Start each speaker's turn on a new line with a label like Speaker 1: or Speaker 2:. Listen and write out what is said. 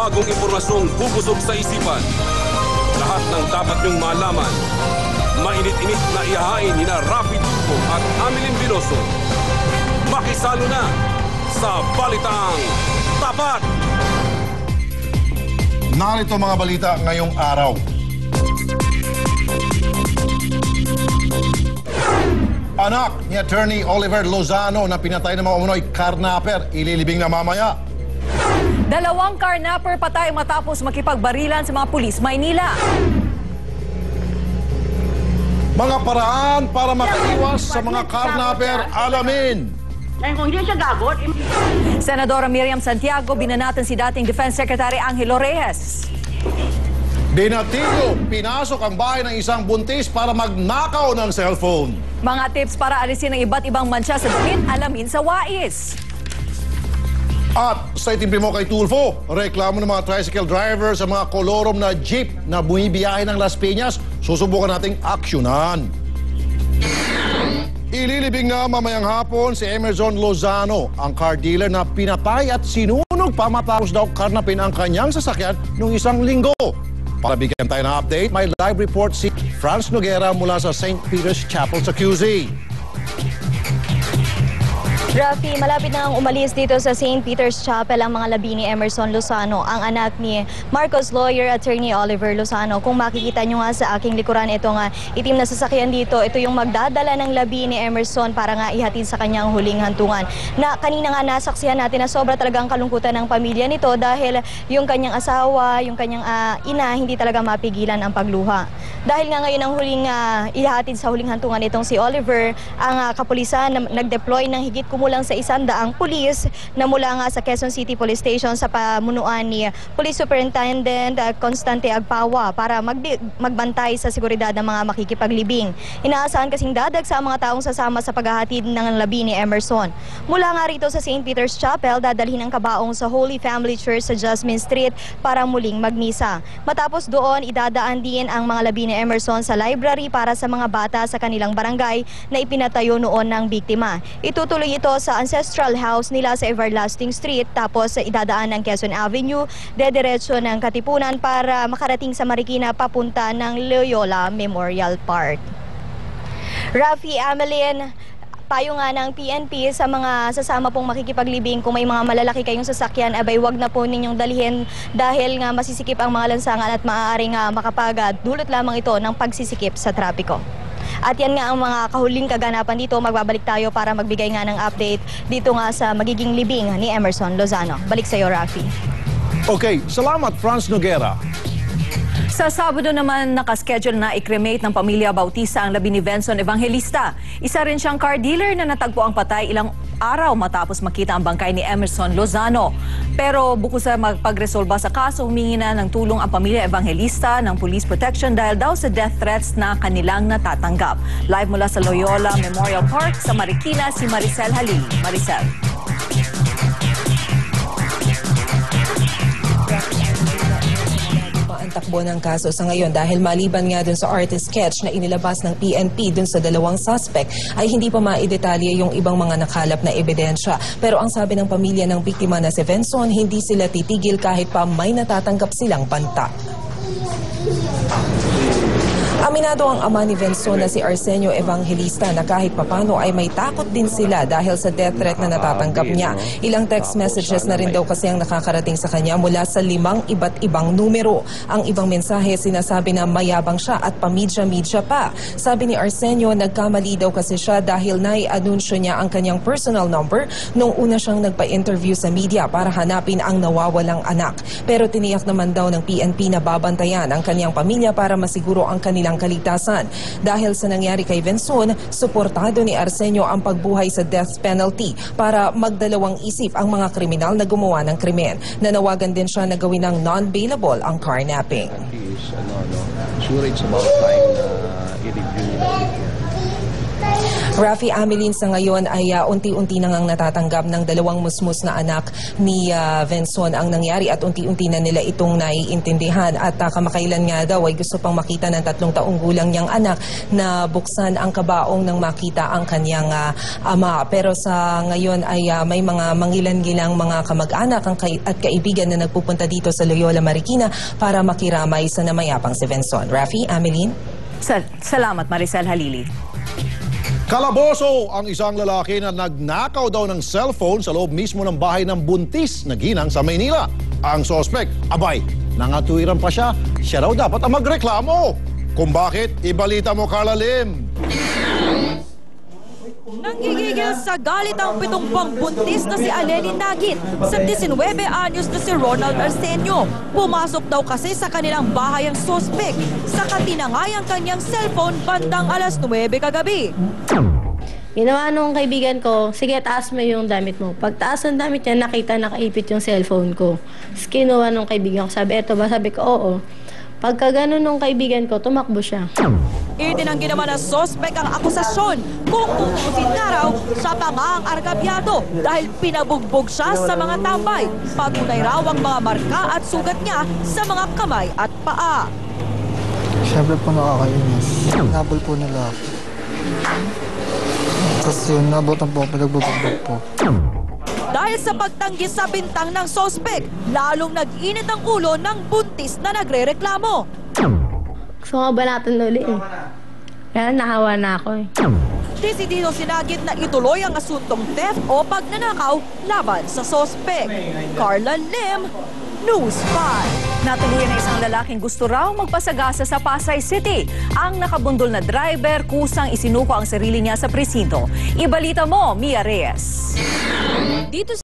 Speaker 1: bagong impormasyong bubusog sa isipan. Lahat ng dapat niyong malaman. Mainit-init na ihahain ni na Rafi Tulfo at Amelin Veloso. Makisalo na sa Balitang Tapat!
Speaker 2: Narito mga balita ngayong araw. Anak ni Attorney Oliver Lozano na pinatay ng mga umunoy karnaper, ililibing na mamaya.
Speaker 3: 2 karnaper patay matapos makipagbarilan sa mga pulis Maynila.
Speaker 2: Mga paraan para makaiwas sa mga karnaper, alamin.
Speaker 4: Kung hindi siya gagot...
Speaker 3: Senadora Miriam Santiago, binanatan si dating Defense Secretary Angelo Reyes.
Speaker 2: Binatigo, pinasok ang bahay ng isang buntis para magnakaw ng cellphone.
Speaker 3: Mga tips para alisin ang iba't ibang mantsa sa damit, alamin sa WAIS.
Speaker 2: At sa itimpi mo kay Tulfo, reklamo ng mga tricycle driver sa mga kolorom na jeep na bumibiyahe ng Las Piñas, susubukan nating aksyonan. Ililibing nga mamayang hapon si Emerson Lozano, ang car dealer na pinatay at sinunog pa matapos daw karnapin ang kanyang sasakyan noong isang linggo. Para bigyan tayo ng update, may live report si Franz Noguera mula sa St. Peter's Chapel sa QC.
Speaker 5: Rafi, malapit na ang umalis dito sa St. Peter's Chapel ang mga labi ni Emerson Lozano, ang anak ni Marcos lawyer Attorney Oliver Lozano. Kung makikita nyo nga sa aking likuran, ito nga itim na sasakyan dito, ito yung magdadala ng labi ni Emerson para nga ihatid sa kanyang huling hantungan. Na kanina nga nasaksihan natin na sobra talagang kalungkutan ng pamilya nito dahil yung kanyang asawa, yung kanyang ina, hindi talaga mapigilan ang pagluha. Dahil nga ngayon ang huling ihatid sa huling hantungan itong si Oliver, ang kapulisan nag-deploy ng higit kumulang sa 100 pulis na mula nga sa Quezon City Police Station sa pamunuan ni Police Superintendent Constante Agpawa para magbantay sa seguridad ng mga makikipaglibing. Inaasahan kasing dadag sa mga taong sasama sa paghahatid ng labi ni Emerson. Mula nga rito sa St. Peter's Chapel, dadalhin ang kabaong sa Holy Family Church sa Jasmine Street para muling magmisa. Matapos doon, idadaan din ang mga labi ni Emerson sa library para sa mga bata sa kanilang barangay na ipinatayo noon ng biktima. Itutuloy ito sa ancestral house nila sa Everlasting Street, tapos idadaan ng Quezon Avenue, dediretso ng Katipunan para makarating sa Marikina papunta ng Loyola Memorial Park. Rafi, Amelin, payo nga ng PNP sa mga sasama pong makikipaglibing, kung may mga malalaki kayong sasakyan, abay wag na po ninyong dalhin dahil nga masisikip ang mga lansangan at maaaring makapagdulot lamang ito ng pagsisikip sa trapiko. At yan nga ang mga kahuling kaganapan dito. Magbabalik tayo para magbigay nga ng update dito nga sa magiging libing ni Emerson Lozano. Balik sa iyo, Rafi.
Speaker 2: Okay, salamat Franz Noguera.
Speaker 3: Sa Sabado naman, nakaschedule na i-cremate ng pamilya Bautista ang labi ni Benson Evangelista. Isa rin siyang car dealer na natagpo ang patay ilang araw matapos makita ang bangkay ni Emerson Lozano. Pero bukod sa magpagresolba sa kaso, humingi na ng tulong ang pamilya Evangelista ng police protection dahil daw sa death threats na kanilang natatanggap. Live mula sa Loyola Memorial Park sa Marikina, si Maricel Halil. Maricel.
Speaker 6: Takbo ng kaso sa ngayon dahil maliban nga dun sa artist sketch na inilabas ng PNP dun sa 2 suspect ay hindi pa maidetalye yung ibang mga nakalap na ebidensya. Pero ang sabi ng pamilya ng biktima na si Benson, hindi sila titigil kahit pa may natatanggap silang banta. Aminado ang ama ni Benson na si Arsenio Evangelista na kahit papano ay may takot din sila dahil sa death threat na natatanggap niya. Ilang text messages na rin daw kasi ang nakakarating sa kanya mula sa 5 iba't ibang numero. Ang ibang mensahe sinasabi na mayabang siya at pamidya-midya pa. Sabi ni Arsenio, nagkamali daw kasi siya dahil nai-anunsyo niya ang kanyang personal number nung una siyang nagpa-interview sa media para hanapin ang nawawalang anak. Pero tiniyak naman daw ng PNP na babantayan ang kanyang pamilya para masiguro ang kanilang kaligtasan. Dahil sa nangyari kay Benson, suportado ni Arsenio ang pagbuhay sa death penalty para magdalawang isip ang mga kriminal na gumawa ng krimen. Nanawagan din siya na gawin ng non-bailable ang carnapping.
Speaker 7: Sure, it's about time na i-review nila.
Speaker 6: Rafi Amelin sa ngayon ay unti-unti na ngang natatanggap ng dalawang musmus na anak ni Venson ang nangyari at unti-unti na nila itong naiintindihan. At kamakailan nga daw ay gusto pang makita ng 3 taong gulang niyang anak na buksan ang kabaong nang makita ang kanyang ama. Pero sa ngayon ay may mga mangilan-gilang mga kamag-anak at kaibigan na nagpupunta dito sa Loyola Marikina para makiramay sa namayapang si Venson. Rafi Amelin?
Speaker 3: Salamat, Maricel Halili.
Speaker 2: Kalaboso ang isang lalaki na nagnakaw daw ng cellphone sa loob mismo ng bahay ng buntis na ginang sa Maynila. Ang suspect, abay, nangatuwiran pa siya. Siya raw dapat ang magreklamo. Kung bakit, ibalita mo, Carla Lim.
Speaker 7: Nanggigigil sa galit ang 7 buwang buntis na si Aleli Nagit sa 19 anyos na si Ronald Arsenio. Pumasok daw kasi sa kanilang bahay ang suspect sa katinangay ang kanyang cellphone bandang alas 9 kagabi.
Speaker 8: Ginawa nung kaibigan ko, sige taas mo yung damit mo. Pagtaas ng damit niya, nakita nakaipit yung cellphone ko. Tapos kinuha nung kaibigan ko, sabi, eto ba? Sabi ko, oo. Pagka ganun nung kaibigan ko, tumakbo siya.
Speaker 7: Itinanggi naman ng suspect ang akusasyon kung tutusin na raw sa pangaang argabyado dahil pinabugbog siya sa mga tambay. Patunay raw ang mga marka at sugat niya sa mga kamay at paa.
Speaker 9: Siyempre po nakakainis. Nabol po nila ako. Tapos yun, nabutan po, pinagbubugbog po.
Speaker 7: Dahil sa pagtanggi sa bintang ng suspect, lalong nag-init ang ulo ng buntis na nagre-reklamo.
Speaker 8: Gusto nga ba natin uli eh? Kaya nahawa na ako eh.
Speaker 7: Desidido sinagit na ituloy ang asuntong theft o pagnanakaw laban sa suspect. Carla Lim, News 5.
Speaker 3: Natuluyan na isang lalaking gusto raw magpasagasa sa Pasay City. Ang nakabundol na driver kusang isinuko ang sarili niya sa presinto. Ibalita mo, Mia Reyes.
Speaker 7: Dito